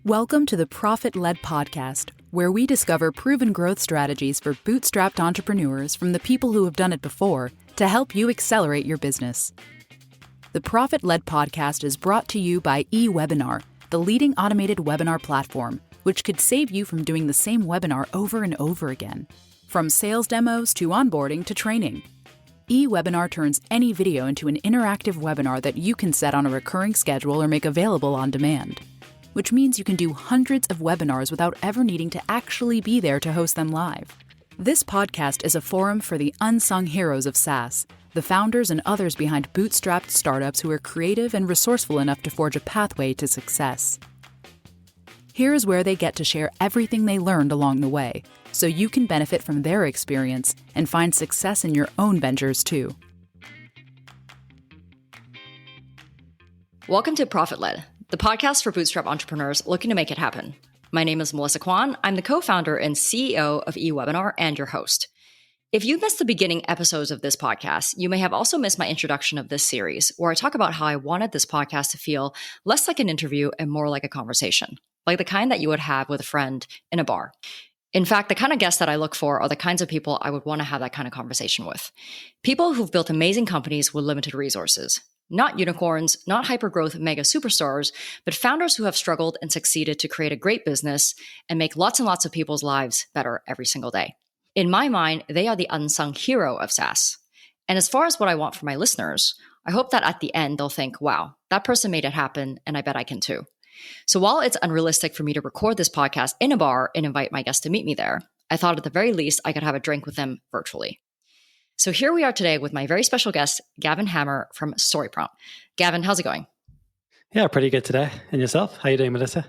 Welcome to the ProfitLed podcast, where we discover proven growth strategies for bootstrapped entrepreneurs from the people who have done it before to help you accelerate your business. The ProfitLed podcast is brought to you by eWebinar, the leading automated webinar platform, which could save you from doing the same webinar over and over again. From sales demos to onboarding to training, eWebinar turns any video into an interactive webinar that you can set on a recurring schedule or make available on demand, which means you can do hundreds of webinars without ever needing to actually be there to host them live. This podcast is a forum for the unsung heroes of SaaS, the founders and others behind bootstrapped startups who are creative and resourceful enough to forge a pathway to success. Here is where they get to share everything they learned along the way, so you can benefit from their experience and find success in your own ventures too. Welcome to ProfitLed, the podcast for bootstrap entrepreneurs looking to make it happen. My name is Melissa Kwan. I'm the co-founder and CEO of eWebinar and your host. If you missed the beginning episodes of this podcast, you may have also missed my introduction of this series, where I talk about how I wanted this podcast to feel less like an interview and more like a conversation, like the kind that you would have with a friend in a bar. In fact, the kind of guests that I look for are the kinds of people I would want to have that kind of conversation with. People who've built amazing companies with limited resources. Not unicorns, not hypergrowth mega superstars, but founders who have struggled and succeeded to create a great business and make lots and lots of people's lives better every single day. In my mind, they are the unsung hero of SaaS. And as far as what I want for my listeners, I hope that at the end they'll think, wow, that person made it happen, and I bet I can too. So while it's unrealistic for me to record this podcast in a bar and invite my guests to meet me there, I thought at the very least I could have a drink with them virtually. So here we are today with my very special guest, Gavin Hammar from StoryPrompt. Gavin, how's it going? Yeah, pretty good today. And yourself? How you doing, Melissa?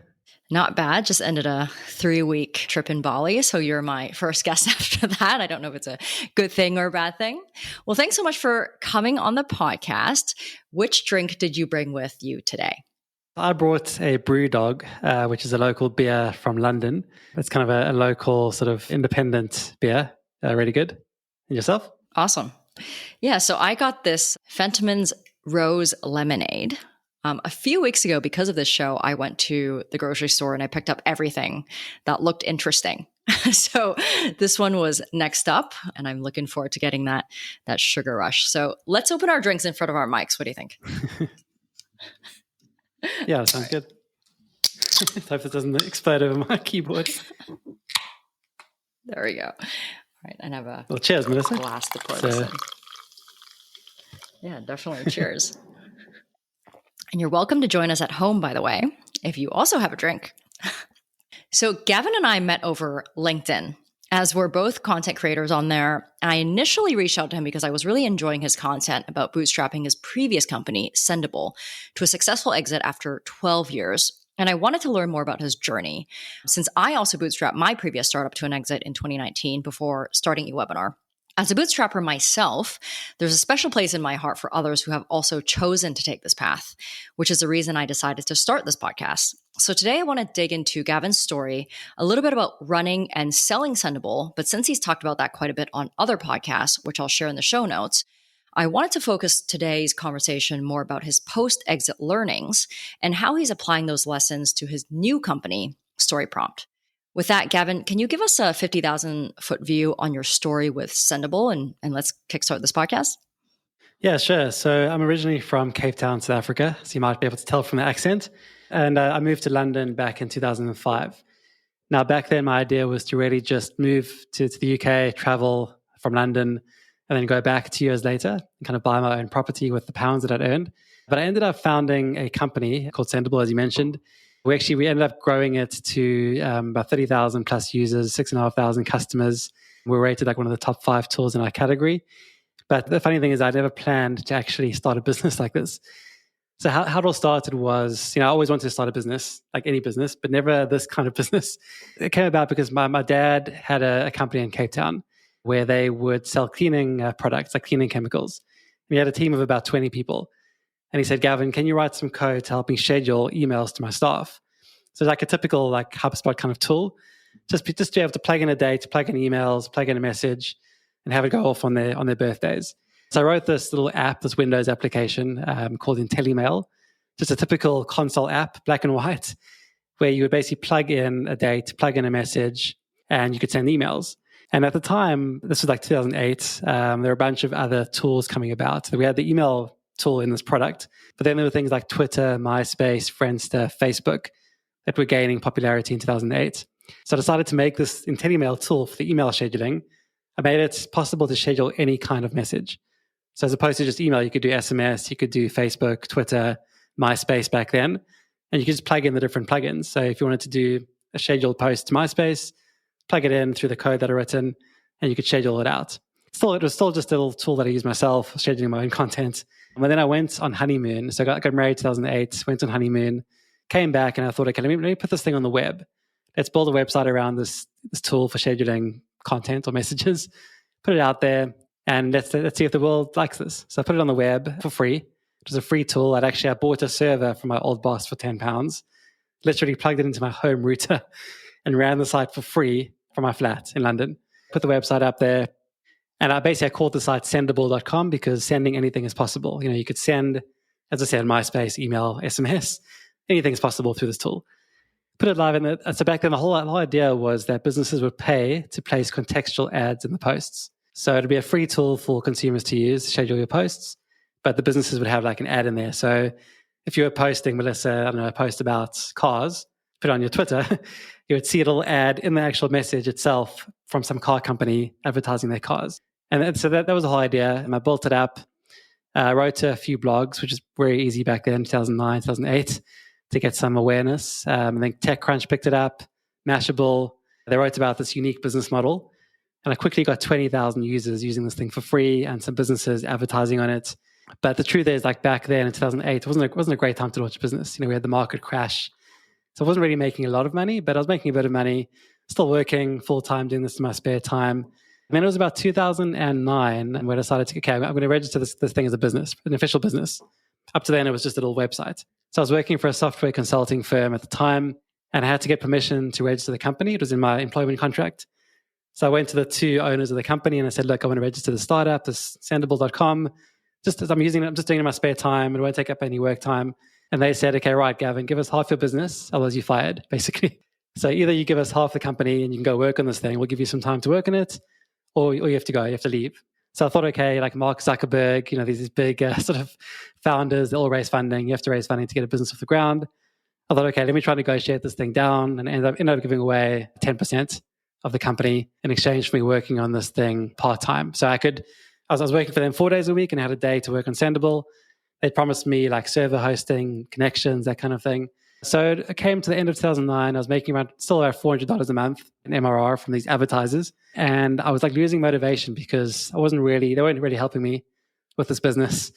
Not bad. Just ended a 3-week trip in Bali. So you're my first guest after that. I don't know if it's a good thing or a bad thing. Well, thanks so much for coming on the podcast. Which drink did you bring with you today? I brought a Brewdog, which is a local beer from London. It's kind of a local sort of independent beer. Really good. And yourself? Awesome. Yeah, so I got this Fentimans Rose Lemonade. A few weeks ago, because of this show, I went to the grocery store and I picked up everything that looked interesting. So this one was next up, and I'm looking forward to getting that sugar rush. So let's open our drinks in front of our mics. What do you think? Yeah, that sounds good. Hope it doesn't explode over my keyboard. There we go. All right, and I have a well, cheers, Melissa. glass to pour this in. Yeah, definitely. Cheers. And you're welcome to join us at home, by the way, if you also have a drink. So Gavin and I met over LinkedIn, as we're both content creators on there. I initially reached out to him because I was really enjoying his content about bootstrapping his previous company, Sendible, to a successful exit after 12 years. And I wanted to learn more about his journey, since I also bootstrapped my previous startup to an exit in 2019 before starting eWebinar. As a bootstrapper myself, there's a special place in my heart for others who have also chosen to take this path, which is the reason I decided to start this podcast. So today I want to dig into Gavin's story, a little bit about running and selling Sendible, but since he's talked about that quite a bit on other podcasts, which I'll share in the show notes, I wanted to focus today's conversation more about his post-exit learnings and how he's applying those lessons to his new company, StoryPrompt. With that, Gavin, can you give us a 50,000-foot view on your story with Sendible, and let's kickstart this podcast? Yeah, sure. So I'm originally from Cape Town, South Africa, so you might be able to tell from the accent. And I moved to London back in 2005. Now, back then, my idea was to really just move to the UK, travel from London, and then go back 2 years later and kind of buy my own property with the pounds that I'd earned. But I ended up founding a company called Sendible, as you mentioned. We ended up growing it to about 30,000 plus users, 6,500 customers. We're rated like one of the top 5 tools in our category. But the funny thing is I never planned to actually start a business like this. So how it all started was, I always wanted to start a business, like any business, but never this kind of business. It came about because my dad had a company in Cape Town where they would sell cleaning products, like cleaning chemicals. And he had a team of about 20 people. And he said, Gavin, can you write some code to help me schedule emails to my staff? So like a typical like HubSpot kind of tool, just to be able to plug in a date, plug in emails, plug in a message, and have it go off on their birthdays. So I wrote this little app, this Windows application called IntelliMail, just a typical console app, black and white, where you would basically plug in a date, plug in a message, and you could send emails. And at the time, this was like 2008, there were a bunch of other tools coming about. We had the email tool in this product, but then there were things like Twitter, MySpace, Friendster, Facebook that were gaining popularity in 2008. So I decided to make this IntelliMail tool for the email scheduling. I made it possible to schedule any kind of message. So as opposed to just email, you could do SMS, you could do Facebook, Twitter, MySpace back then, and you could just plug in the different plugins. So if you wanted to do a scheduled post to MySpace, plug it in through the code that are written, and you could schedule it out. It was still just a little tool that I used myself, scheduling my own content. And then I went on honeymoon. So I got married in 2008, went on honeymoon, came back, and I thought, okay, let me put this thing on the web. Let's build a website around this tool for scheduling content or messages, put it out there, and let's see if the world likes this. So I put it on the web for free. It was a free tool. I bought a server from my old boss for £10, literally plugged it into my home router and ran the site for free from my flat in London. Put the website up there. And I called the site sendible.com because sending anything is possible. You could send, as I said, MySpace, email, SMS, anything is possible through this tool. Put it live in it. So back then, the whole idea was that businesses would pay to place contextual ads in the posts. So it'd be a free tool for consumers to use, to schedule your posts, but the businesses would have like an ad in there. So if you were posting, Melissa, a post about cars, put it on your Twitter, you would see a little ad in the actual message itself from some car company advertising their cars. And so that was the whole idea. And I built it up. I wrote a few blogs, which is very easy back then, 2009, 2008, to get some awareness. And then TechCrunch picked it up, Mashable. They wrote about this unique business model. And I quickly got 20,000 users using this thing for free and some businesses advertising on it. But the truth is, like back then in 2008, it wasn't a great time to launch a business. We had the market crash. So I wasn't really making a lot of money, but I was making a bit of money, still working full-time, doing this in my spare time. And then it was about 2009 when I decided I'm going to register this thing as a business, an official business. Up to then, it was just a little website. So I was working for a software consulting firm at the time, and I had to get permission to register the company. It was in my employment contract. So I went to the two owners of the company and I said, look, I want to register the startup, this Sendible.com. Just as I'm doing it in my spare time. It won't take up any work time. And they said, okay, right, Gavin, give us half your business, otherwise you're fired, basically. So either you give us half the company and you can go work on this thing, we'll give you some time to work on it, or you have to go, you have to leave. So I thought, okay, like Mark Zuckerberg, these big sort of founders, they all raise funding. You have to raise funding to get a business off the ground. I thought, okay, let me try to negotiate this thing down and end up giving away 10% of the company in exchange for me working on this thing part-time. So I was working for them 4 days a week and I had a day to work on Sendible. They promised me like server hosting, connections, that kind of thing. So it came to the end of 2009. I was making still about $400 a month in MRR from these advertisers. And I was like losing motivation because they weren't really helping me with this business.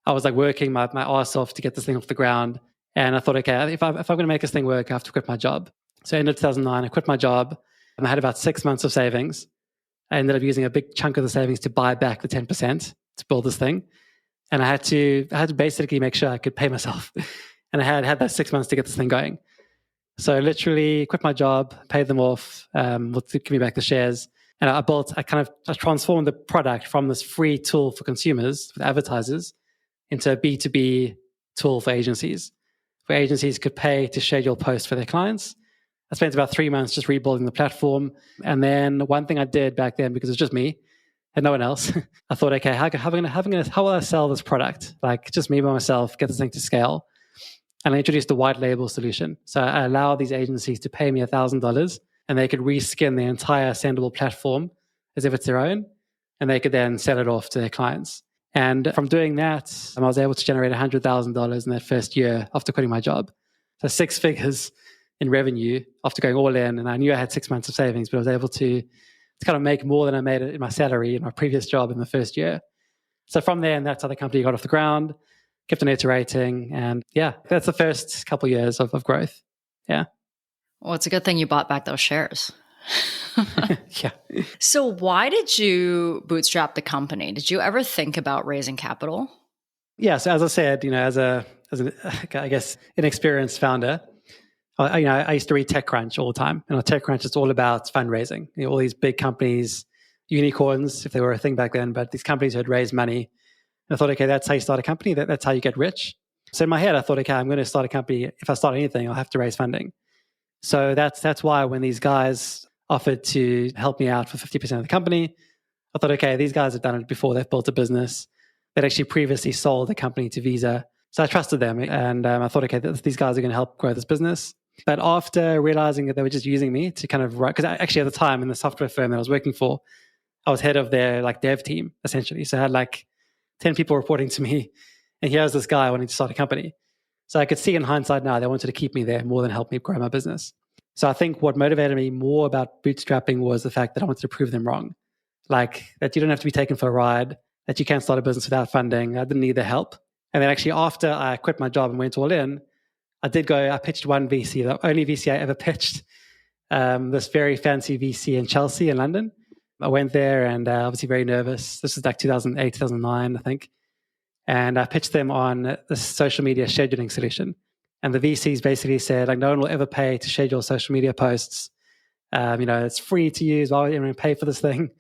I was like working my ass off to get this thing off the ground. And I thought, okay, if I'm going to make this thing work, I have to quit my job. So end of 2009, I quit my job and I had about 6 months of savings. I ended up using a big chunk of the savings to buy back the 10% to build this thing. And I had to basically make sure I could pay myself. And I had that 6 months to get this thing going. So literally quit my job, paid them off, give me back the shares. And I transformed the product from this free tool for consumers, for advertisers, into a B2B tool for agencies, where agencies could pay to schedule posts for their clients. I spent about 3 months just rebuilding the platform. And then one thing I did back then, because it was just me and no one else, I thought, okay, how will I sell this product? Like just me by myself, get this thing to scale. And I introduced a white label solution. So I allow these agencies to pay me $1,000 and they could reskin the entire Sendible platform as if it's their own. And they could then sell it off to their clients. And from doing that, I was able to generate $100,000 in that first year after quitting my job. So 6 figures in revenue after going all in. And I knew I had 6 months of savings, but I was able to kind of make more than I made in my salary in my previous job in the first year. So from there, and that's how the company got off the ground, kept on iterating. And yeah, that's the first couple of years of growth. Yeah. Well, it's a good thing you bought back those shares. Yeah. So why did you bootstrap the company? Did you ever think about raising capital? Yeah. So as I said, as an I guess inexperienced founder, I used to read TechCrunch all the time. TechCrunch is all about fundraising. All these big companies, unicorns, if they were a thing back then, but these companies who had raised money. And I thought, okay, that's how you start a company. That's how you get rich. So in my head, I thought, okay, I'm going to start a company. If I start anything, I'll have to raise funding. So that's why when these guys offered to help me out for 50% of the company, I thought, okay, these guys have done it before. They've built a business. They'd actually previously sold the company to Visa. So I trusted them. And I thought, okay, these guys are going to help grow this business. But after realizing that they were just using me to kind of write, because actually at the time in the software firm that I was working for, I was head of their like dev team, essentially. So I had like 10 people reporting to me. And here was this guy wanting to start a company. So I could see in hindsight now, they wanted to keep me there more than help me grow my business. So I think what motivated me more about bootstrapping was the fact that I wanted to prove them wrong. Like that you don't have to be taken for a ride, that you can't start a business without funding. I didn't need their help. And then actually after I quit my job and went all in, I pitched one VC, the only VC I ever pitched, this very fancy VC in Chelsea in London. I went there and obviously very nervous. This was like 2008, 2009, I think. And I pitched them on the social media scheduling solution. And the VCs basically said, like, no one will ever pay to schedule social media posts. It's free to use. Why would anyone pay for this thing?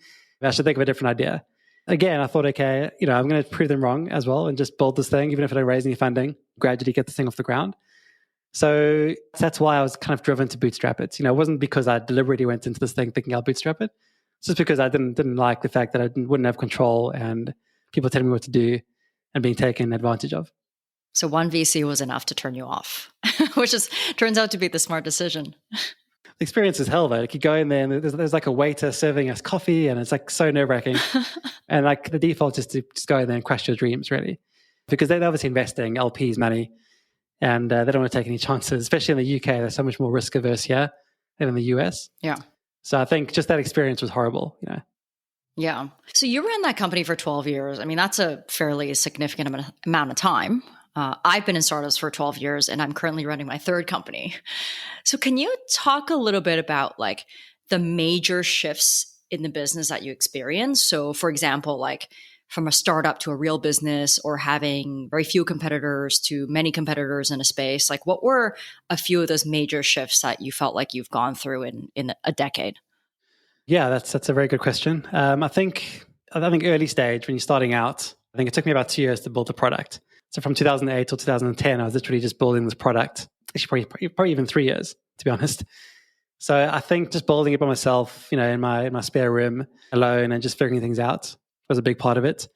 I should think of a different idea. Again, I thought, okay, I'm going to prove them wrong as well and just build this thing, even if I don't raise any funding, gradually get this thing off the ground. So that's why I was kind of driven to bootstrap it. It wasn't because I deliberately went into this thing thinking I'll bootstrap it. It's just because I didn't like the fact that I wouldn't have control and people telling me what to do and being taken advantage of. So one VC was enough to turn you off, which turns out to be the smart decision. The experience is hell though. Like you go in there and there's like a waiter serving us coffee and it's like so nerve-wracking. And like the default is to just go in there and crush your dreams really. Because they're obviously investing LPs money and they don't want to take any chances, especially in the UK. There's so much more risk averse here than in the US. Yeah. So I think just that experience was horrible, Yeah. So you were in that company for 12 years. I mean, that's a fairly significant amount of time. I've been in startups for 12 years and I'm currently running my third company. So can you talk a little bit about like the major shifts in the business that you experienced? So for example, like from a startup to a real business or having very few competitors to many competitors in a space, like what were a few of those major shifts that you felt like you've gone through in a decade? Yeah, that's a very good question. I think early stage when you're starting out, I think it took me about 2 years to build the product. So from 2008 till 2010, I was literally just building this product. Actually, probably even 3 years, to be honest. So I think just building it by myself, in my spare room alone and just figuring things out was a big part of it.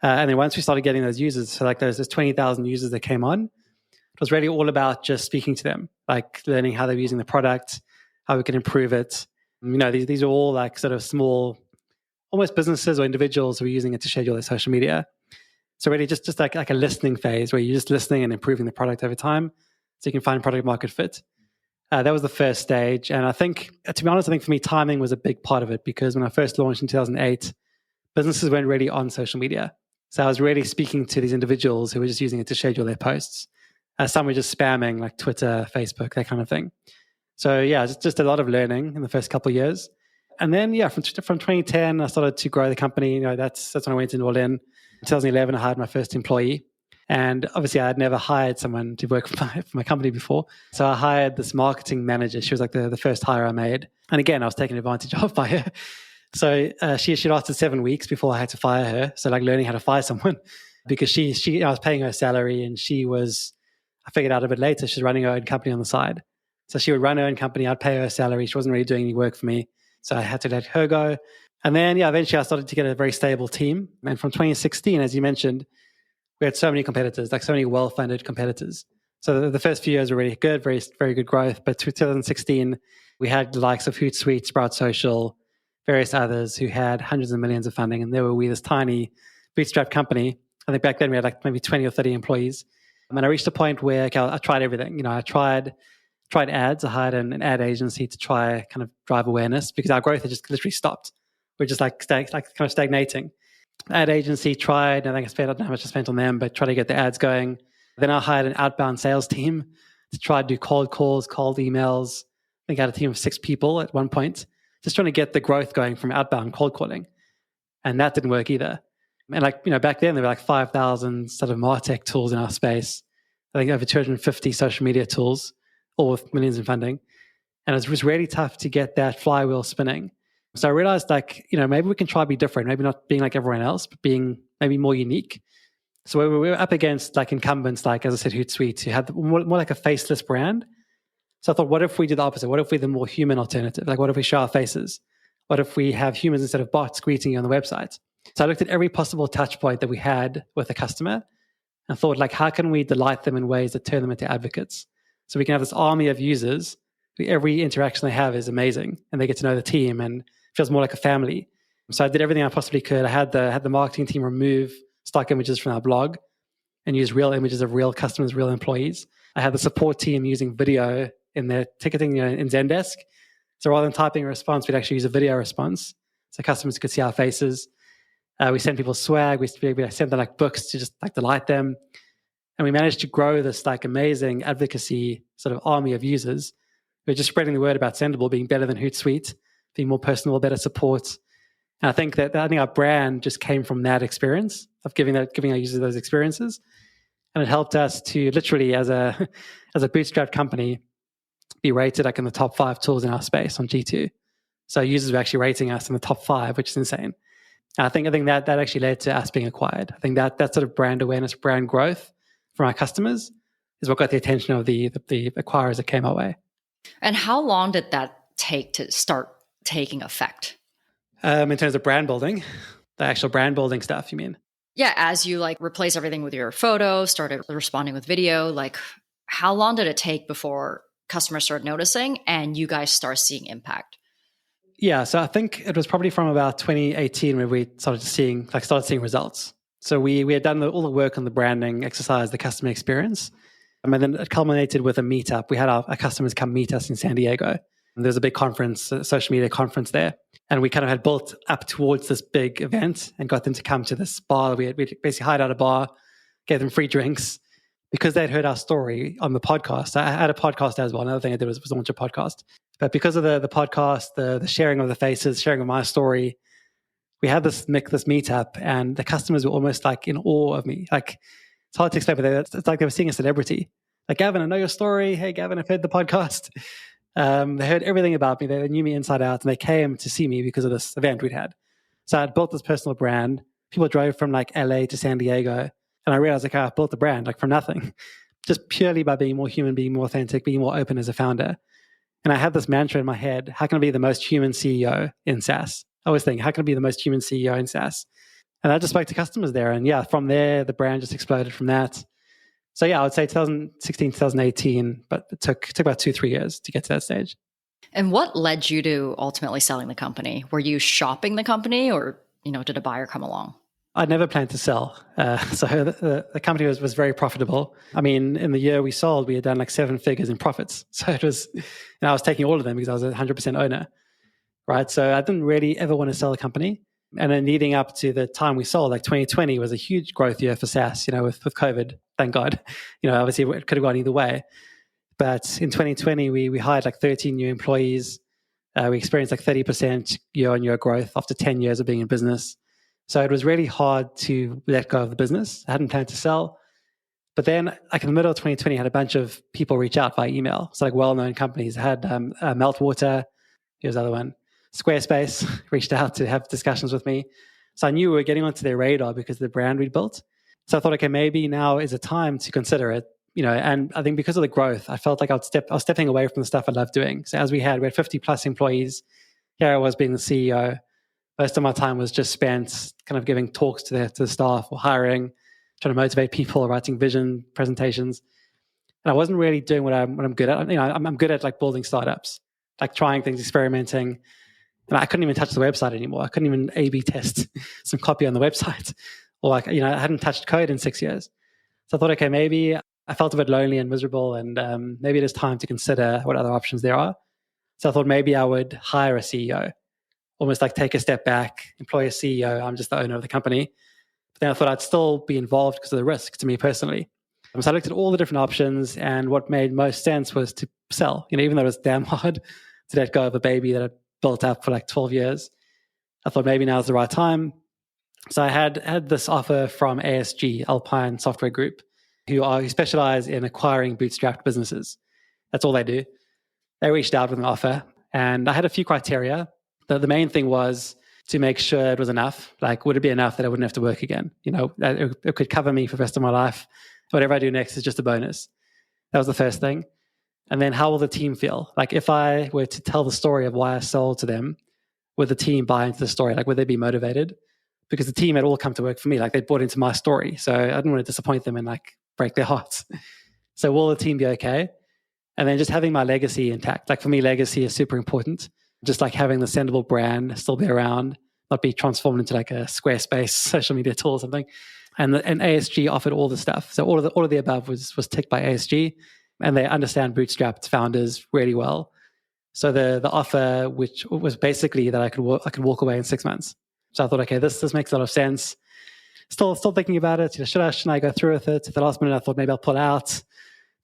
And then once we started getting those users, so like those 20,000 users that came on, it was really all about just speaking to them, like learning how they're using the product, how we can improve it. These are all like sort of small, almost businesses or individuals who are using it to schedule their social media. So really just like a listening phase where you're just listening and improving the product over time so you can find product market fit. That was the first stage. And I think, to be honest, for me, timing was a big part of it because when I first launched in 2008, businesses weren't really on social media. So I was really speaking to these individuals who were just using it to schedule their posts. Some were just spamming like Twitter, Facebook, that kind of thing. So yeah, just a lot of learning in the first couple of years. And then from 2010, I started to grow the company. That's when I went in all in. In 2011, I hired my first employee. And obviously, I had never hired someone to work for my company before. So I hired this marketing manager. She was like the first hire I made. And again, I was taken advantage of by her. So she lasted 7 weeks before I had to fire her. So like learning how to fire someone because I was paying her salary and I figured out a bit later, she's running her own company on the side. So she would run her own company. I'd pay her salary. She wasn't really doing any work for me. So I had to let her go. And then, eventually I started to get a very stable team. And from 2016, as you mentioned, we had so many competitors, like so many well-funded competitors. So the first few years were really good, very, very good growth. But 2016, we had the likes of Hootsuite, Sprout Social, various others who had hundreds of millions of funding. And there were we, this tiny bootstrap company. I think back then we had like maybe 20 or 30 employees. And I reached a point where I tried everything. I tried ads. I hired an ad agency to try kind of drive awareness because our growth had just literally stopped. We're just like kind of stagnating. Ad agency tried, I don't know how much I spent on them, but try to get the ads going. Then I hired an outbound sales team to try to do cold calls, cold emails. I think I had a team of 6 people at one point, just trying to get the growth going from outbound cold calling. And that didn't work either. And back then there were like 5,000 sort of MarTech tools in our space. I think over 250 social media tools, all with millions in funding. And it was really tough to get that flywheel spinning. So I realized maybe we can try to be different, maybe not being like everyone else, but being maybe more unique. So we were up against like incumbents, like, as I said, Hootsuite, who had more like a faceless brand. So I thought, what if we do the opposite? What if we're the more human alternative? Like, what if we show our faces? What if we have humans instead of bots greeting you on the website? So I looked at every possible touch point that we had with a customer and thought, like, how can we delight them in ways that turn them into advocates? So we can have this army of users who every interaction they have is amazing and they get to know the team and it feels more like a family. So I did everything I possibly could. I had the marketing team remove stock images from our blog and use real images of real customers, real employees. I had the support team using video in their ticketing in Zendesk. So rather than typing a response, we'd actually use a video response so customers could see our faces. We sent people swag. We sent them like books to just like delight them. And we managed to grow this like amazing advocacy sort of army of users who are just spreading the word about Sendible being better than Hootsuite, being more personal, better support. And I think our brand just came from that experience of giving our users those experiences. And it helped us to literally, as a bootstrapped company, be rated like in the top 5 tools in our space on G2. So users were actually rating us in the top 5, which is insane. And I think that actually led to us being acquired. I think that sort of brand awareness, brand growth from our customers is what got the attention of the acquirers that came our way. And how long did that take to start taking effect? In terms of brand building, the actual brand building stuff, you mean? Yeah, as you like replace everything with your photo, started responding with video, like how long did it take before customers started noticing and you guys start seeing impact? Yeah, so I think it was probably from about 2018 where we started seeing results. So we had done all the work on the branding exercise, the customer experience. And then it culminated with a meetup. We had our customers come meet us in San Diego. And there was a big conference, a social media conference there. And we kind of had built up towards this big event and got them to come to this bar. We basically hired out a bar, gave them free drinks because they'd heard our story on the podcast. I had a podcast as well. Another thing I did was launch a podcast. But because of the podcast, the sharing of the faces, sharing of my story, we had this meetup and the customers were almost like in awe of me. Like, it's hard to explain, but it's like they were seeing a celebrity. Like, Gavin, I know your story. Hey, Gavin, I've heard the podcast. They heard everything about me. They knew me inside out, and they came to see me because of this event we'd had. So I'd built this personal brand. People drove from like LA to San Diego, and I realized like I've built the brand like from nothing, just purely by being more human, being more authentic, being more open as a founder. And I had this mantra in my head: how can I be the most human CEO in SaaS? I always think, how can I be the most human CEO in SaaS? And I just spoke to customers there, and yeah, from there the brand just exploded from that. So yeah, I would say 2016, 2018, but it took about 2-3 years to get to that stage. And what led you to ultimately selling the company? Were you shopping the company or, did a buyer come along? I never planned to sell. So the company was very profitable. I mean, in the year we sold, we had done like 7 figures in profits. So it was, I was taking all of them because I was a 100% owner, right? So I didn't really ever want to sell the company. And then leading up to the time we sold, like 2020 was a huge growth year for SaaS, with COVID, thank God. Obviously it could have gone either way. But in 2020, we hired like 13 new employees. We experienced like 30% year-on-year growth after 10 years of being in business. So it was really hard to let go of the business. I hadn't planned to sell. But then like in the middle of 2020, I had a bunch of people reach out via email. So like well-known companies. I had Meltwater, here's the other one. Squarespace reached out to have discussions with me. So I knew we were getting onto their radar because of the brand we'd built. So I thought, okay, maybe now is a time to consider it. And I think because of the growth, I felt like I was stepping away from the stuff I loved doing. So as we had 50 plus employees. Here I was being the CEO. Most of my time was just spent kind of giving talks to the staff or hiring, trying to motivate people, writing vision presentations. And I wasn't really doing what I'm good at. I'm good at like building startups, like trying things, experimenting. And I couldn't even touch the website anymore. I couldn't even A/B test some copy on the website. Or I hadn't touched code in 6 years. So I thought, okay, maybe I felt a bit lonely and miserable, and maybe it is time to consider what other options there are. So I thought maybe I would hire a CEO, almost like take a step back, employ a CEO. I'm just the owner of the company. But then I thought I'd still be involved because of the risk to me personally. So I looked at all the different options, and what made most sense was to sell. Even though it was damn hard to let go of a baby that I built up for like 12 years, I thought maybe now's the right time. So I had this offer from ASG, Alpine Software Group, who specialize in acquiring bootstrapped businesses. That's all they do. They reached out with an offer, and I had a few criteria. The main thing was to make sure it was enough. Like, would it be enough that I wouldn't have to work again? That it could cover me for the rest of my life. Whatever I do next is just a bonus. That was the first thing. And then how will the team feel? Like if I were to tell the story of why I sold to them, would the team buy into the story? Like would they be motivated? Because the team had all come to work for me. Like they bought into my story. So I didn't want to disappoint them and like break their hearts. So will the team be okay? And then just having my legacy intact. Like for me, legacy is super important. Just like having the Sendible brand still be around, not be transformed into like a Squarespace social media tool or something. And ASG offered all the stuff. So all of the above was ticked by ASG, and they understand bootstrapped founders really well. So the offer, which was basically that I could walk away in 6 months. So I thought, okay, this makes a lot of sense. Still thinking about it. Shouldn't I go through with it? At the last minute, I thought maybe I'll pull out.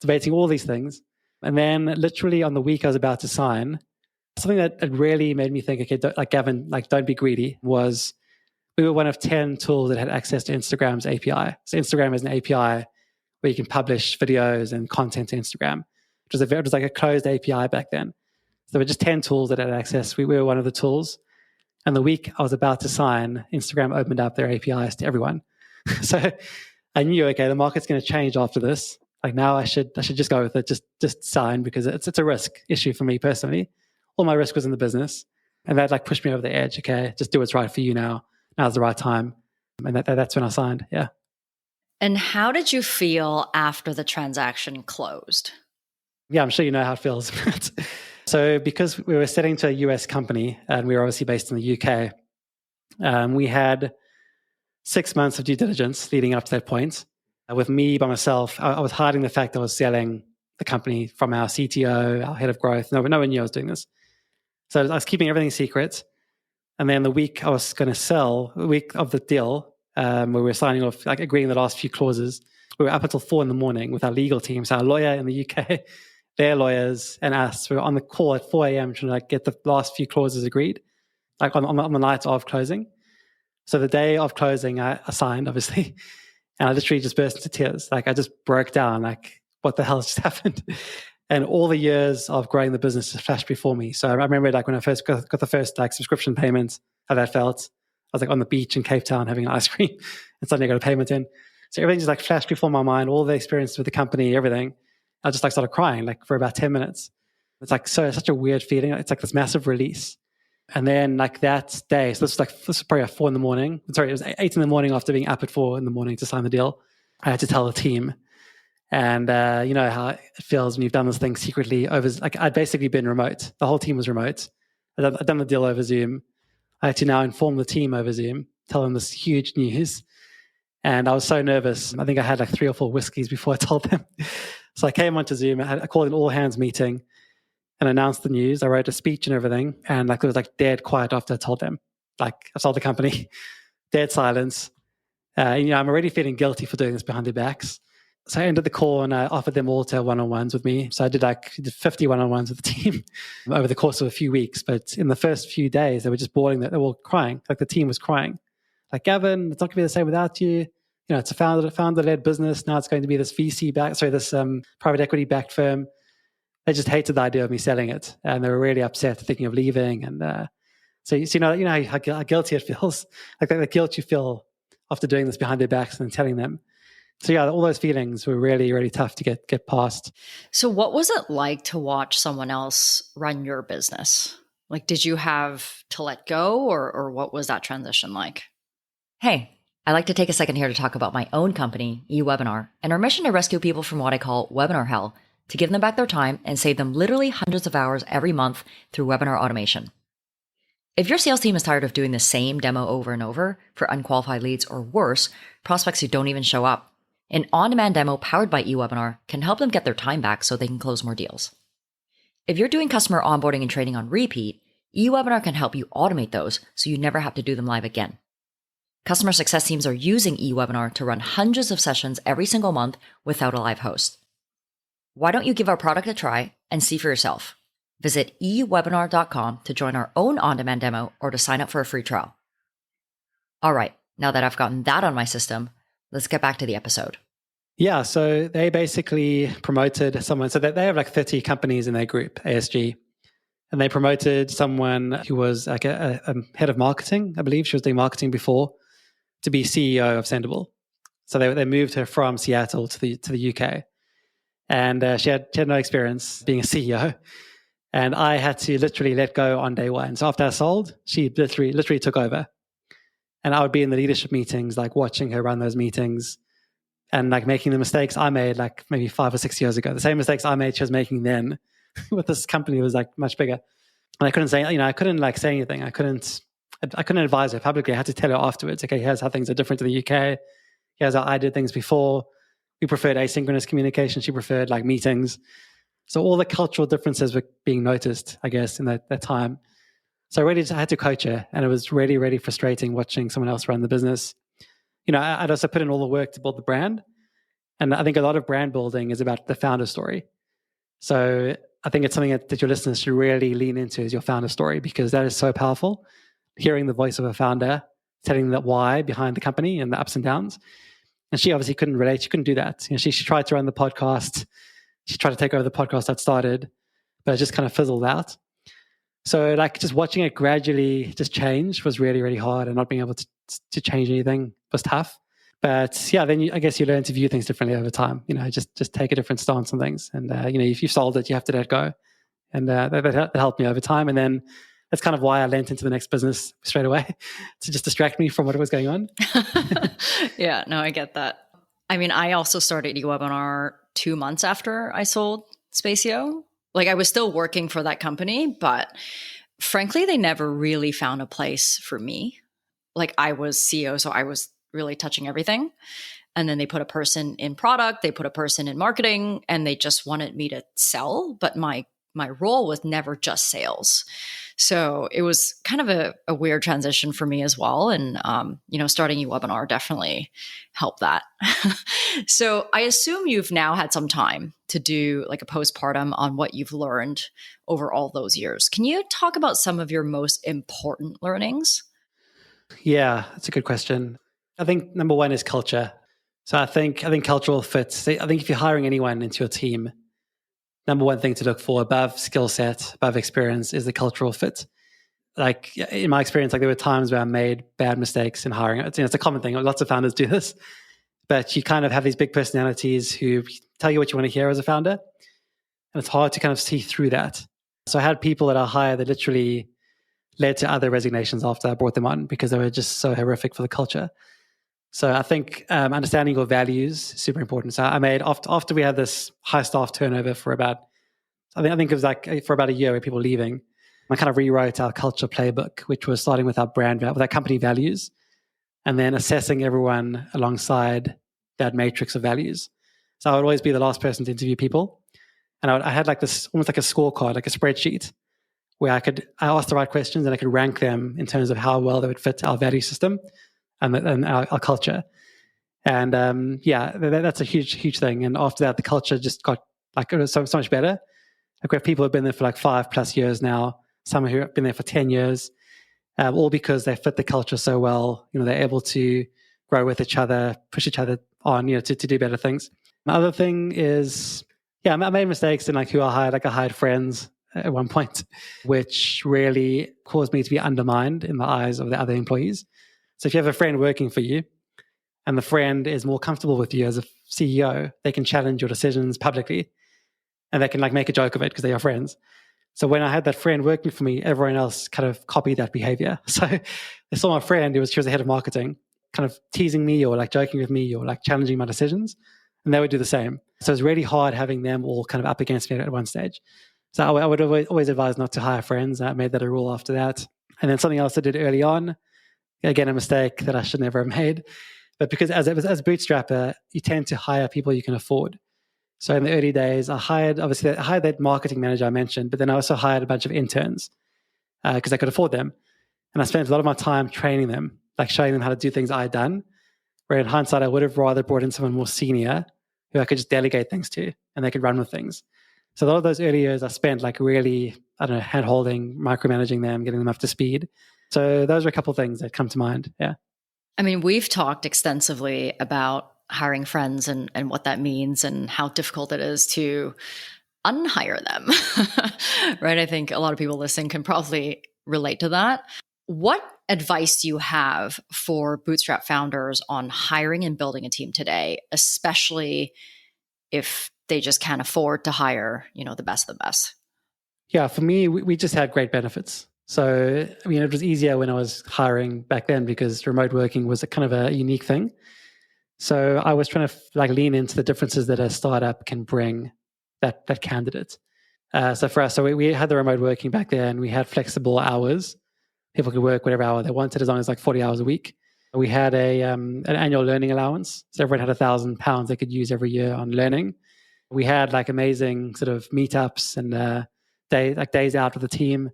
Debating all these things, and then literally on the week I was about to sign, something that really made me think, okay, Gavin, don't be greedy. Was we were one of 10 tools that had access to Instagram's API. So Instagram has an API where you can publish videos and content to Instagram. It was like a closed API back then. So there were just 10 tools that had access. We were one of the tools. And the week I was about to sign, Instagram opened up their APIs to everyone. So I knew, okay, the market's going to change after this. Like now I should just go with it, just sign, because it's a risk issue for me personally. All my risk was in the business, and that like pushed me over the edge. Okay, just do what's right for you now. Now's the right time. And that's when I signed. Yeah. And how did you feel after the transaction closed? Yeah, I'm sure you know how it feels. So because we were selling to a US company and we were obviously based in the UK, we had 6 months of due diligence leading up to that point. With me by myself, I was hiding the fact that I was selling the company from our CTO, our head of growth. No one knew I was doing this. So I was keeping everything secret. And then the week I was going to sell, the week of the deal, where we were signing off, like agreeing the last few clauses, we were up until 4 a.m. with our legal team. So our lawyer in the UK, their lawyers, and us, we were on the call at 4 a.m. trying to like get the last few clauses agreed, like on the night of closing. So the day of closing, I signed, obviously. And I literally just burst into tears. Like I just broke down, like what the hell just happened? And all the years of growing the business just flashed before me. So I remember like when I first got the first like subscription payment, how that felt. I was like on the beach in Cape Town having an ice cream and suddenly I got a payment in. So everything just like flashed before my mind, all the experience with the company, everything. I just like started crying like for about 10 minutes. It's like such a weird feeling. It's like this massive release. And then like that day, so this was probably at 4 a.m. Sorry, it was 8 a.m. after being up at 4 a.m. to sign the deal. I had to tell the team. And you know how it feels when you've done this thing secretly over, like I'd basically been remote. The whole team was remote. I'd done the deal over Zoom. I had to now inform the team over Zoom, tell them this huge news. And I was so nervous. I think I had like 3 or 4 whiskeys before I told them. So I came onto Zoom. I called an all hands meeting and announced the news. I wrote a speech and everything. And like it was like dead quiet after I told them. Like I sold the company, dead silence. You know, I'm already feeling guilty for doing this behind their backs. So I ended the call and I offered them all to have one-on-ones with me. So I did 50 one-on-ones with the team over the course of a few weeks. But in the first few days, they were just bawling. They were all crying. Like the team was crying. Like, Gavin, it's not going to be the same without you. You know, it's a founder-led business. Now it's going to be this this private equity-backed firm. They just hated the idea of me selling it. And they were really upset, thinking of leaving. And so you know how guilty it feels. Like the guilt you feel after doing this behind their backs and telling them. So yeah, all those feelings were really, really tough to get past. So what was it like to watch someone else run your business? Like, did you have to let go or what was that transition like? Hey, I'd like to take a second here to talk about my own company, eWebinar, and our mission to rescue people from what I call webinar hell, to give them back their time and save them literally hundreds of hours every month through webinar automation. If your sales team is tired of doing the same demo over and over for unqualified leads or worse, prospects who don't even show up, an on-demand demo powered by eWebinar can help them get their time back so they can close more deals. If you're doing customer onboarding and training on repeat, eWebinar can help you automate those so you never have to do them live again. Customer success teams are using eWebinar to run hundreds of sessions every single month without a live host. Why don't you give our product a try and see for yourself? Visit ewebinar.com to join our own on-demand demo or to sign up for a free trial. All right, now that I've gotten that on my system, let's get back to the episode. Yeah, so they basically promoted someone. So they have like 30 companies in their group, ASG. And they promoted someone who was like a head of marketing. I believe she was doing marketing before, to be CEO of Sendible. So they moved her from Seattle to the UK. And she had no experience being a CEO. And I had to literally let go on day one. So after I sold, she literally took over. And I would be in the leadership meetings, like watching her run those meetings and like making the mistakes I made like maybe 5 or 6 years ago. The same mistakes I made, she was making then with this company that was like much bigger. And I couldn't say, I couldn't like say anything. I couldn't advise her publicly. I had to tell her afterwards, okay, here's how things are different to the UK. Here's how I did things before. We preferred asynchronous communication. She preferred like meetings. So all the cultural differences were being noticed, I guess, in that time. So I really just had to coach her, and it was really, really frustrating watching someone else run the business. I'd also put in all the work to build the brand. And I think a lot of brand building is about the founder story. So I think it's something that your listeners should really lean into is your founder story, because that is so powerful. Hearing the voice of a founder, telling the why behind the company and the ups and downs. And she obviously couldn't relate. She couldn't do that. She tried to run the podcast. She tried to take over the podcast that started, but it just kind of fizzled out. So like just watching it gradually just change was really, really hard, and not being able to change anything was tough. But yeah, then I guess you learn to view things differently over time. Just take a different stance on things. And if you've sold it, you have to let go. And that helped me over time. And then that's kind of why I lent into the next business straight away to just distract me from what was going on. Yeah, no, I get that. I mean, I also started eWebinar 2 months after I sold Spacio. Like I was still working for that company, but frankly, they never really found a place for me. Like I was CEO, so I was really touching everything. And then they put a person in product, they put a person in marketing, and they just wanted me to sell. But my role was never just sales. So it was kind of a weird transition for me as well. And, starting eWebinar definitely helped that. So I assume you've now had some time to do like a postpartum on what you've learned over all those years. Can you talk about some of your most important learnings? Yeah, that's a good question. I think number one is culture. So I think cultural fits. I think if you're hiring anyone into your team, number one thing to look for above skill set, above experience is the cultural fit. Like in my experience, like there were times where I made bad mistakes in hiring. It's a common thing. Lots of founders do this, but you kind of have these big personalities who tell you what you want to hear as a founder. And it's hard to kind of see through that. So I had people that I hired that literally led to other resignations after I brought them on because they were just so horrific for the culture. So I think understanding your values is super important. So I made, after we had this high staff turnover for about, I think it was like for about a year with people leaving, I kind of rewrote our culture playbook, which was starting with our brand, with our company values, and then assessing everyone alongside that matrix of values. So I would always be the last person to interview people. And I had like this, almost like a scorecard, like a spreadsheet, where I asked the right questions and I could rank them in terms of how well they would fit our value system and our culture. And that's a huge thing. And after that, the culture just got like it was so much better. Like we have people who've been there for like 5+ years now, some who have been there for 10 years, all because they fit the culture so well. They're able to grow with each other, push each other on, to do better things. Another thing is, I made mistakes in like who I hired. Like I hired friends at one point, which really caused me to be undermined in the eyes of the other employees. So if you have a friend working for you and the friend is more comfortable with you as a CEO, they can challenge your decisions publicly and they can like make a joke of it because they're your friends. So when I had that friend working for me, everyone else kind of copied that behavior. So they saw my friend, she was the head of marketing, kind of teasing me or like joking with me or like challenging my decisions. And they would do the same. So it's really hard having them all kind of up against me at one stage. So I would always advise not to hire friends. I made that a rule after that. And then something else I did early on, again, a mistake that I should never have made. But because as a bootstrapper, you tend to hire people you can afford. So in the early days, I hired that marketing manager I mentioned, but then I also hired a bunch of interns because I could afford them. And I spent a lot of my time training them, like showing them how to do things I had done. Where in hindsight, I would have rather brought in someone more senior who I could just delegate things to and they could run with things. So a lot of those early years I spent like really, hand-holding, micromanaging them, getting them up to speed. So those are a couple of things that come to mind. Yeah. I mean, we've talked extensively about hiring friends and what that means and how difficult it is to unhire them, right? I think a lot of people listening can probably relate to that. What advice do you have for bootstrap founders on hiring and building a team today, especially if they just can't afford to hire, the best of the best? Yeah, for me, we just had great benefits. So, it was easier when I was hiring back then because remote working was a kind of a unique thing. So I was trying to lean into the differences that a startup can bring that candidate. So for us, we had the remote working back then. We had flexible hours. People could work whatever hour they wanted as long as 40 hours a week. We had an annual learning allowance. So everyone had £1,000 they could use every year on learning. We had amazing sort of meetups and days out with the team.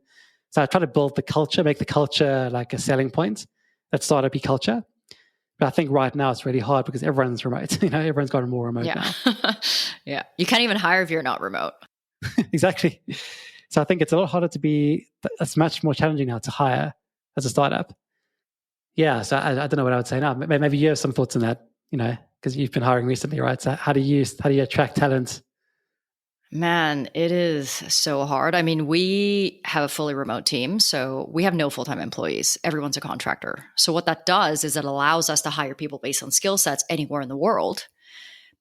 So I tried to build the culture, make the culture like a selling point, that startup-y culture. But I think right now it's really hard because everyone's remote. Everyone's gotten more remote now. Yeah. You can't even hire if you're not remote. Exactly. So I think it's a lot harder it's much more challenging now to hire as a startup. Yeah. So I don't know what I would say now. Maybe you have some thoughts on that, because you've been hiring recently, right? So how do you attract talent? Man, it is so hard. I mean, we have a fully remote team, so we have no full-time employees. Everyone's a contractor. So what that does is it allows us to hire people based on skill sets anywhere in the world.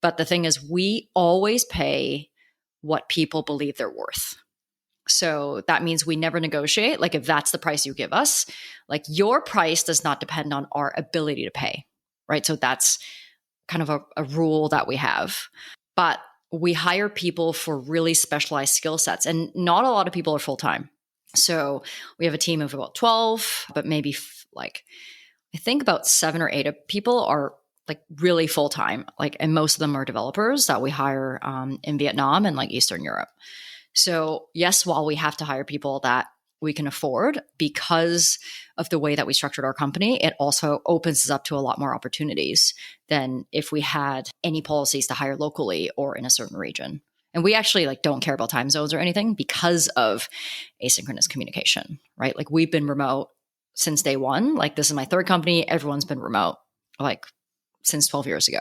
But the thing is, we always pay what people believe they're worth. So that means we never negotiate. If that's the price you give us, your price does not depend on our ability to pay, right? So that's kind of a rule that we have. But we hire people for really specialized skill sets, and not a lot of people are full-time. So we have a team of about 12, but maybe I think about 7 or 8 of people are really full-time, and most of them are developers that we hire in Vietnam and Eastern Europe. So yes, while we have to hire people that we can afford because of the way that we structured our company, it also opens us up to a lot more opportunities than if we had any policies to hire locally or in a certain region. And we actually don't care about time zones or anything because of asynchronous communication, right? We've been remote since day one. This is my 3rd company. Everyone's been remote since 12 years ago.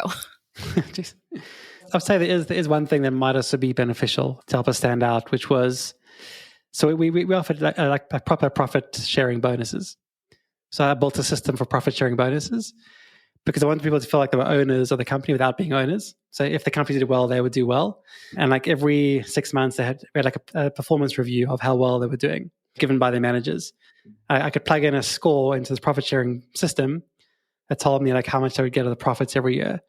I would say there is one thing that might also be beneficial to help us stand out, which was, so we offered proper profit sharing bonuses. So I built a system for profit sharing bonuses because I wanted people to feel like they were owners of the company without being owners. So if the company did well, they would do well. And every 6 months, we had a performance review of how well they were doing, given by their managers. I could plug in a score into this profit sharing system that told me how much I would get of the profits every year.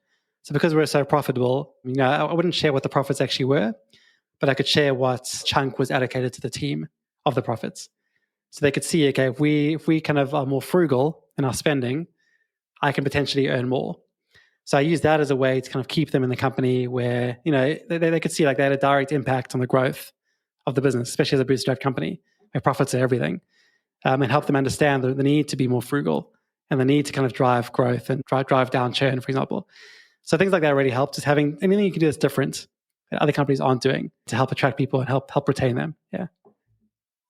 So because we're so profitable, I wouldn't share what the profits actually were, but I could share what chunk was allocated to the team of the profits. So they could see, okay, if we kind of are more frugal in our spending, I can potentially earn more. So I use that as a way to kind of keep them in the company where, they could see they had a direct impact on the growth of the business, especially as a bootstrap company where profits are everything, and help them understand the need to be more frugal and the need to kind of drive growth and drive down churn, for example. So things like that really help. Just having anything you can do that's different that other companies aren't doing to help attract people and help retain them. Yeah.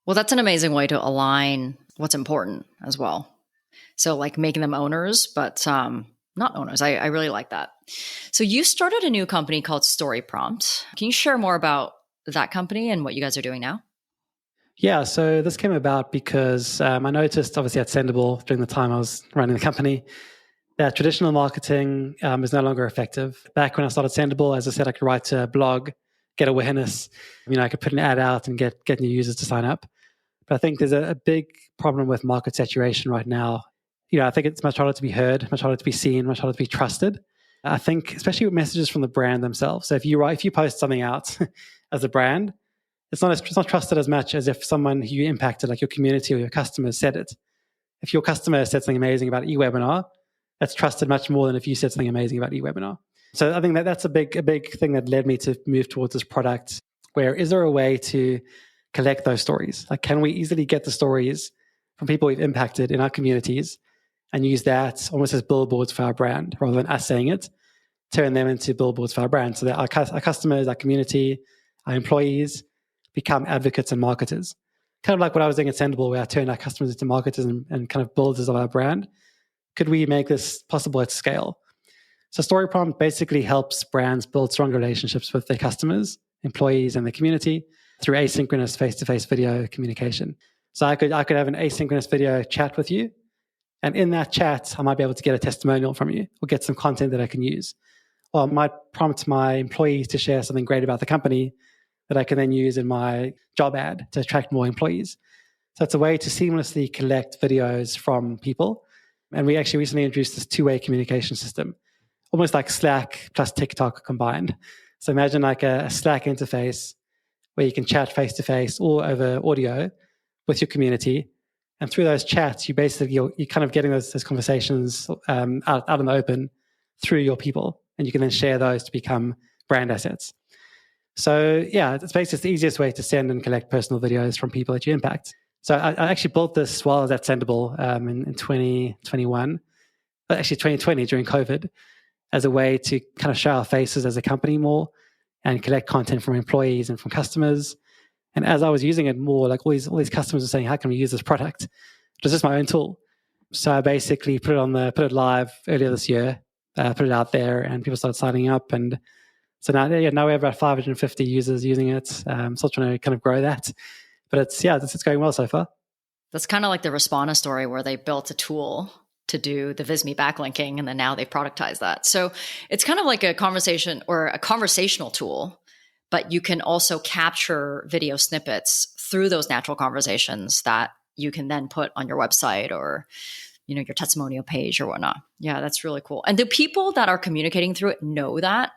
Well, that's an amazing way to align what's important as well. So making them owners, but not owners. I really like that. So you started a new company called StoryPrompt. Can you share more about that company and what you guys are doing now? Yeah, so this came about because I noticed, obviously, at Sendible during the time I was running the company, that traditional marketing is no longer effective. Back when I started Sendible, as I said, I could write a blog, get awareness. I could put an ad out and get new users to sign up. But I think there's a big problem with market saturation right now. I think it's much harder to be heard, much harder to be seen, much harder to be trusted. I think, especially with messages from the brand themselves. So if you post something out as a brand, it's not trusted as much as if someone who you impacted, like your community or your customers, said it. If your customer said something amazing about eWebinar, that's trusted much more than if you said something amazing about eWebinar. So I think that's a big thing that led me to move towards this product. Where is there a way to collect those stories? Can we easily get the stories from people we've impacted in our communities and use that almost as billboards for our brand rather than us saying it, turn them into billboards for our brand so that our customers, our community, our employees become advocates and marketers. Kind of like what I was doing at Sendible, where I turned our customers into marketers and kind of builders of our brand. Could we make this possible at scale? So StoryPrompt basically helps brands build strong relationships with their customers, employees, and the community through asynchronous face-to-face video communication. So I could have an asynchronous video chat with you, and in that chat, I might be able to get a testimonial from you or get some content that I can use. or I might prompt my employees to share something great about the company that I can then use in my job ad to attract more employees. So it's a way to seamlessly collect videos from people. And we actually recently introduced this two-way communication system, almost like Slack plus TikTok combined. So imagine like a Slack interface where you can chat face-to-face or over audio with your community. And through those chats, you're kind of getting those conversations out in the open through your people. And you can then share those to become brand assets. So yeah, it's basically the easiest way to send and collect personal videos from people that you impact. So I actually built this while I was at Sendible in 2021, actually 2020 during COVID, as a way to kind of show our faces as a company more and collect content from employees and from customers. And as I was using it more, like all these customers were saying, how can we use this product? It was just my own tool. So I basically put it live earlier this year, put it out there, and people started signing up. And so now we have about 550 users using it. Still trying to kind of grow that. But it's going well so far. That's kind of like the Respona story where they built a tool to do the Visme backlinking, and then now they've productized that. So it's kind of like a conversation or a conversational tool, but you can also capture video snippets through those natural conversations that you can then put on your website or, your testimonial page or whatnot. Yeah, that's really cool. And do people that are communicating through it know that?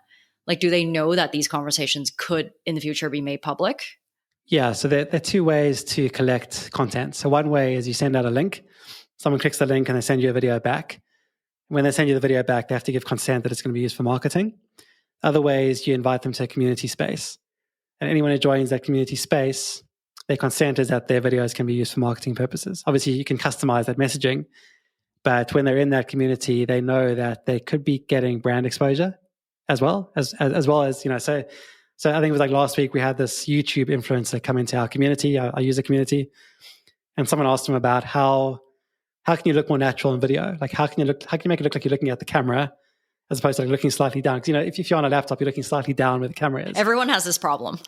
Like, do they know that these conversations could in the future be made public? Yeah, so there are two ways to collect content. So one way is you send out a link. Someone clicks the link and they send you a video back. When they send you the video back, they have to give consent that it's going to be used for marketing. Other way is you invite them to a community space. And anyone who joins that community space, their consent is that their videos can be used for marketing purposes. Obviously, you can customize that messaging. But when they're in that community, they know that they could be getting brand exposure as well as so I think it was like last week we had this YouTube influencer come into our community, our user community, and someone asked him about how can you look more natural in video? Like how can you make it look like you're looking at the camera as opposed to like looking slightly down? Because if you're on a laptop, you're looking slightly down where the camera is. Everyone has this problem.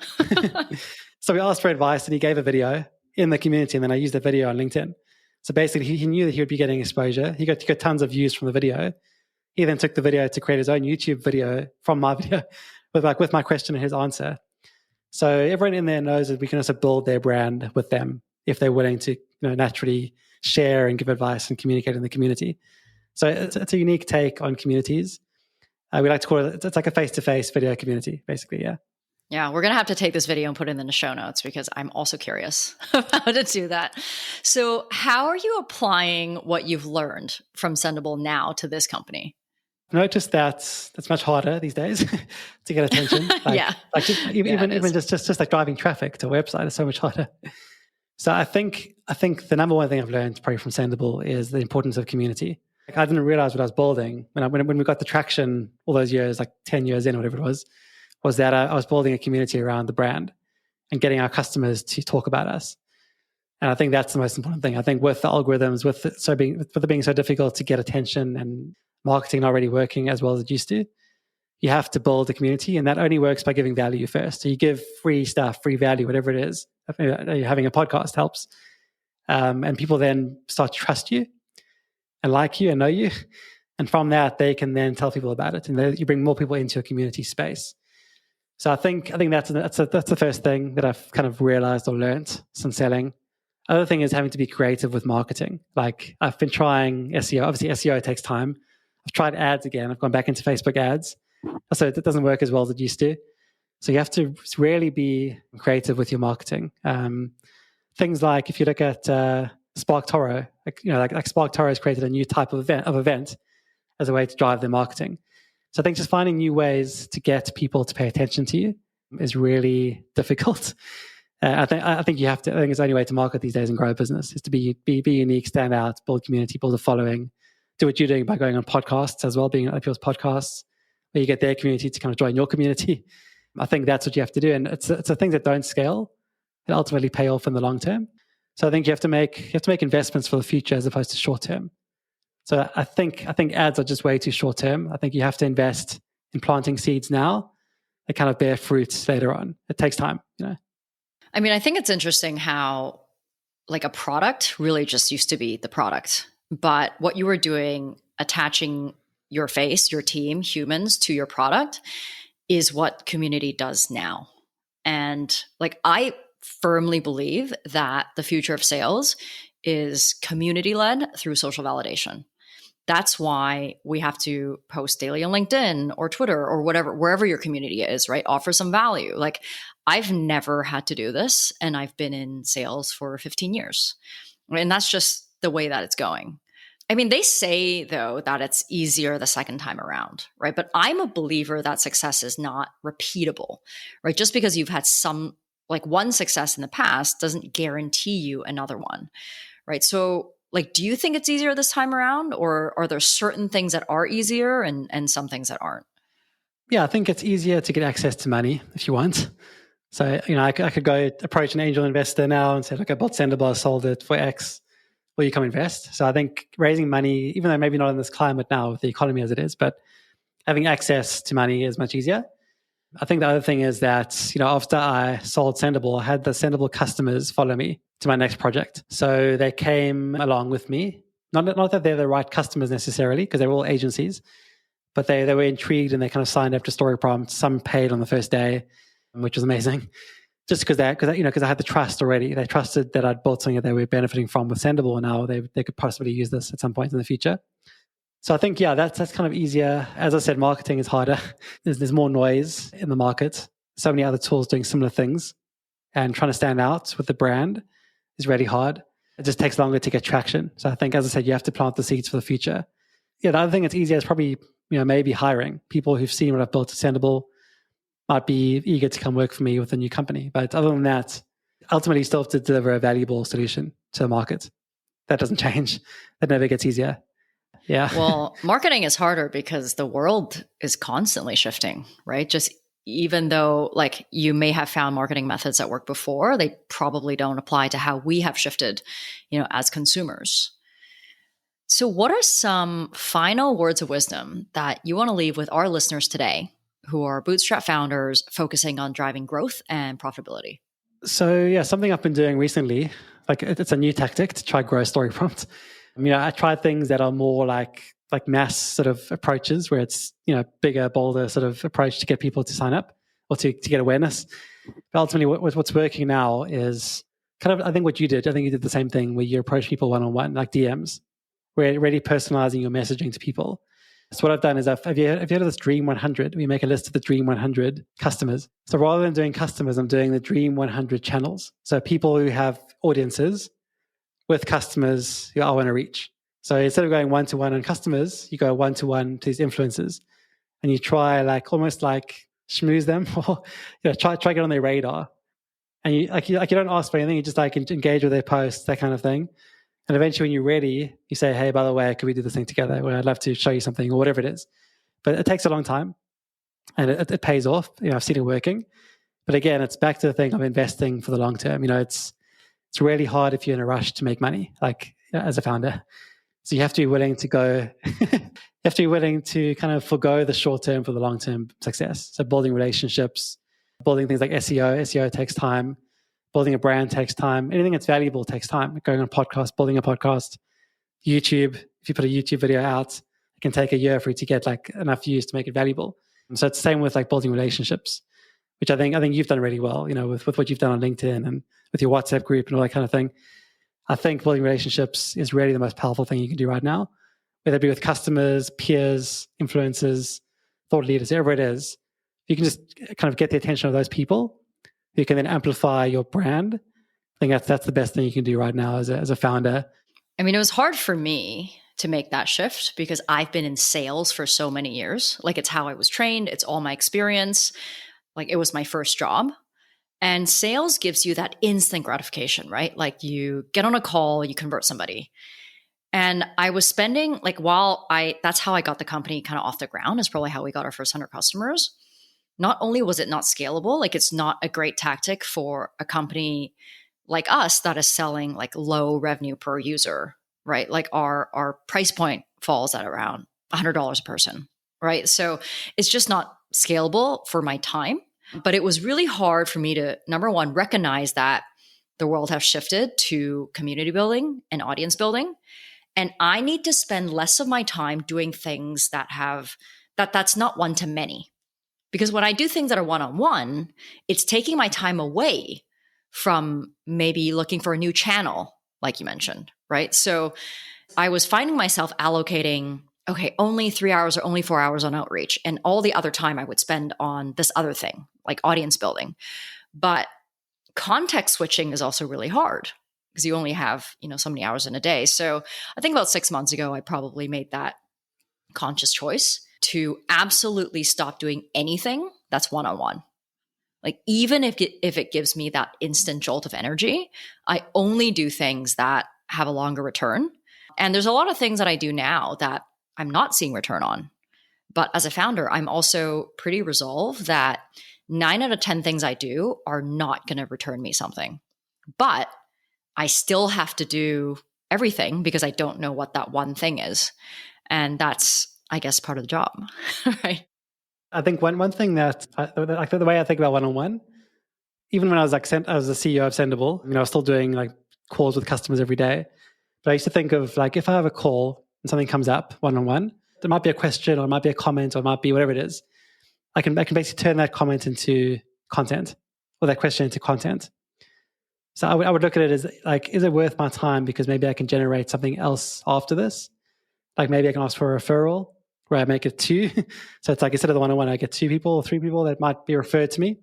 So we asked for advice and he gave a video in the community, and then I used the video on LinkedIn. So basically he knew that he would be getting exposure. He got tons of views from the video. He then took the video to create his own YouTube video from my video with my question and his answer. So everyone in there knows that we can also build their brand with them if they're willing to naturally share and give advice and communicate in the community. So it's a unique take on communities. We like to call it, it's like a face-to-face video community, basically, yeah. Yeah, we're going to have to take this video and put it in the show notes because I'm also curious about how to do that. So how are you applying what you've learned from Sendible now to this company? I've noticed that it's much harder these days to get attention. Even just like driving traffic to a website is so much harder. So I think the number one thing I've learned probably from Sendible is the importance of community. Like I didn't realize what I was building when we got the traction all those years, like 10 years in or whatever it was that I was building a community around the brand and getting our customers to talk about us. And I think that's the most important thing. I think with the algorithms, with it being so difficult to get attention and marketing not really working as well as it used to, you have to build a community, and that only works by giving value first. So you give free stuff, free value, whatever it is. Having a podcast helps. And people then start to trust you and like you and know you. And from that, they can then tell people about it. And you bring more people into a community space. So I think that's the first thing that I've kind of realized or learned since selling. Other thing is having to be creative with marketing. Like I've been trying SEO. Obviously, SEO takes time. I've tried ads again. I've gone back into Facebook ads. So it doesn't work as well as it used to. So you have to really be creative with your marketing. Things like if you look at SparkToro, like SparkToro has created a new type of event as a way to drive their marketing. So I think just finding new ways to get people to pay attention to you is really difficult. I think you have to. I think it's the only way to market these days and grow a business is to be unique, stand out, build community, build a following. Do what you're doing by going on podcasts as well, being on other people's podcasts, where you get their community to kind of join your community. I think that's what you have to do, and it's the things that don't scale that ultimately pay off in the long term. So I think you have to make investments for the future as opposed to short term. So I think ads are just way too short term. I think you have to invest in planting seeds now that kind of bear fruits later on. It takes time, I mean, I think it's interesting how like a product really just used to be the product, but what you were doing, attaching your face, your team, humans to your product is what community does now. And like, I firmly believe that the future of sales is community led through social validation. That's why we have to post daily on LinkedIn or Twitter or whatever, wherever your community is, right? Offer some value. Like, I've never had to do this, and I've been in sales for 15 years. And that's just the way that it's going. I mean, they say, though, that it's easier the second time around, right? But I'm a believer that success is not repeatable, right? Just because you've had some, like one success in the past doesn't guarantee you another one, right? So, like, do you think it's easier this time around, or are there certain things that are easier and some things that aren't? Yeah, I think it's easier to get access to money if you want. So, I could go approach an angel investor now and say, look, I bought Sendible, I sold it for X. Will you come invest? So I think raising money, even though maybe not in this climate now with the economy as it is, but having access to money is much easier. I think the other thing is that, after I sold Sendible, I had the Sendible customers follow me to my next project. So they came along with me. Not that they're the right customers necessarily, because they're all agencies, but they were intrigued and they kind of signed up to StoryPrompt. Some paid on the first day, which was amazing. Just because I had the trust already. They trusted that I'd built something that they were benefiting from with Sendible, and now they could possibly use this at some point in the future. So I think, that's kind of easier. As I said, marketing is harder. There's more noise in the market. So many other tools doing similar things, and trying to stand out with the brand is really hard. It just takes longer to get traction. So I think, as I said, you have to plant the seeds for the future. Yeah, the other thing that's easier is probably, maybe hiring people who've seen what I've built at Sendible, might be eager to come work for me with a new company. But other than that, ultimately you still have to deliver a valuable solution to the market. That doesn't change. That never gets easier. Yeah. Well, marketing is harder because the world is constantly shifting, right? Just even though like you may have found marketing methods that work before, they probably don't apply to how we have shifted, as consumers. So what are some final words of wisdom that you want to leave with our listeners today who are bootstrap founders focusing on driving growth and profitability? So something I've been doing recently, like it's a new tactic to try grow StoryPrompt. I tried things that are more like mass sort of approaches where it's, bigger, bolder sort of approach to get people to sign up or to get awareness. But ultimately what's working now is kind of, I think what you did, I think you did the same thing where you approach people one-on-one, like DMs, where you're really personalizing your messaging to people. So what I've done is, have you heard of this Dream 100? We make a list of the Dream 100 customers. So rather than doing customers, I'm doing the Dream 100 channels. So people who have audiences with customers who I want to reach. So instead of going one-to-one on customers, you go one-to-one to these influencers, and you try almost schmooze them or try get on their radar. And you don't ask for anything. You just engage with their posts, that kind of thing. And eventually when you're ready, you say, hey, by the way, could we do this thing together? Well, I'd love to show you something or whatever it is. But it takes a long time and it pays off. I've seen it working. But again, it's back to the thing of investing for the long term. It's really hard if you're in a rush to make money, as a founder. So you have to be willing to kind of forgo the short term for the long term success. So building relationships, building things like SEO. SEO takes time. Building a brand takes time. Anything that's valuable takes time. Going on a podcast, building a podcast, YouTube. If you put a YouTube video out, it can take a year for it to get enough views to make it valuable. And so it's the same with building relationships, which I think you've done really well. With what you've done on LinkedIn and with your WhatsApp group and all that kind of thing. I think building relationships is really the most powerful thing you can do right now, whether it be with customers, peers, influencers, thought leaders, whoever it is. You can just kind of get the attention of those people. You can then amplify your brand. I think that's the best thing you can do right now as a founder. I mean, it was hard for me to make that shift because I've been in sales for so many years. It's how I was trained. It's all my experience. It was my first job. And sales gives you that instant gratification, right? You get on a call, you convert somebody. And I was spending that's how I got the company kind of off the ground. Is probably how we got our first 100 customers. Not only was it not scalable, it's not a great tactic for a company like us that is selling low revenue per user, right? Our price point falls at around $100 a person, right? So it's just not scalable for my time. But it was really hard for me to, number one, recognize that the world has shifted to community building and audience building. And I need to spend less of my time doing things that's not one to many. Because when I do things that are one-on-one, it's taking my time away from maybe looking for a new channel, like you mentioned, right? So I was finding myself allocating, okay, only 3 hours or only 4 hours on outreach, and all the other time I would spend on this other thing, like audience building. But context switching is also really hard because you only have, so many hours in a day. So I think about 6 months ago, I probably made that conscious choice to absolutely stop doing anything that's one-on-one. Like even if it gives me that instant jolt of energy, I only do things that have a longer return. And there's a lot of things that I do now that I'm not seeing return on. But as a founder, I'm also pretty resolved that 9 out of 10 things I do are not going to return me something. But I still have to do everything because I don't know what that one thing is. And that's, I guess, part of the job, right? I think one thing that, the way I think about one-on-one, even when I was the CEO of Sendible, I was still doing like calls with customers every day. But I used to think of like, if I have a call and something comes up one-on-one, there might be a question or it might be a comment or it might be whatever it is. I can basically turn that comment into content or that question into content. So I would look at it as like, is it worth my time? Because maybe I can generate something else after this. Like maybe I can ask for a referral where I make it 2. So it's like instead of the one-on-one, I get 2 people or 3 people that might be referred to me.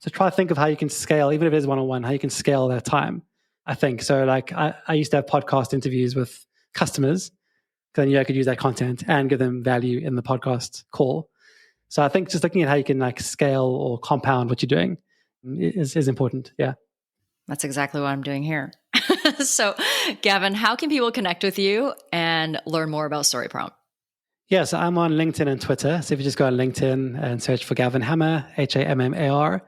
So try to think of how you can scale, even if it is one-on-one, how you can scale that time, I think. So like I used to have podcast interviews with customers. Then I could use that content and give them value in the podcast call. So I think just looking at how you can like scale or compound what you're doing is important. Yeah. That's exactly what I'm doing here. So Gavin, how can people connect with you and learn more about StoryPrompt? Yeah, so I'm on LinkedIn and Twitter. So if you just go on LinkedIn and search for Gavin Hammar, Hammar,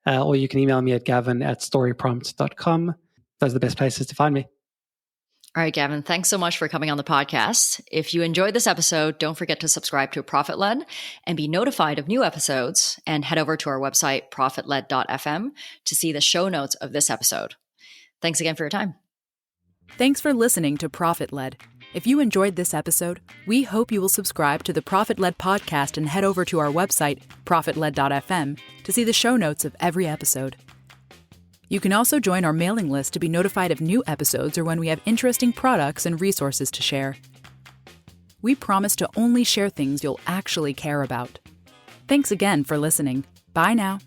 or you can email me at gavin@storyprompt.com. Those are the best places to find me. All right, Gavin, thanks so much for coming on the podcast. If you enjoyed this episode, don't forget to subscribe to ProfitLed and be notified of new episodes, and head over to our website, ProfitLed.fm, to see the show notes of this episode. Thanks again for your time. Thanks for listening to ProfitLed. If you enjoyed this episode, we hope you will subscribe to the ProfitLed podcast and head over to our website, ProfitLed.fm, to see the show notes of every episode. You can also join our mailing list to be notified of new episodes or when we have interesting products and resources to share. We promise to only share things you'll actually care about. Thanks again for listening. Bye now.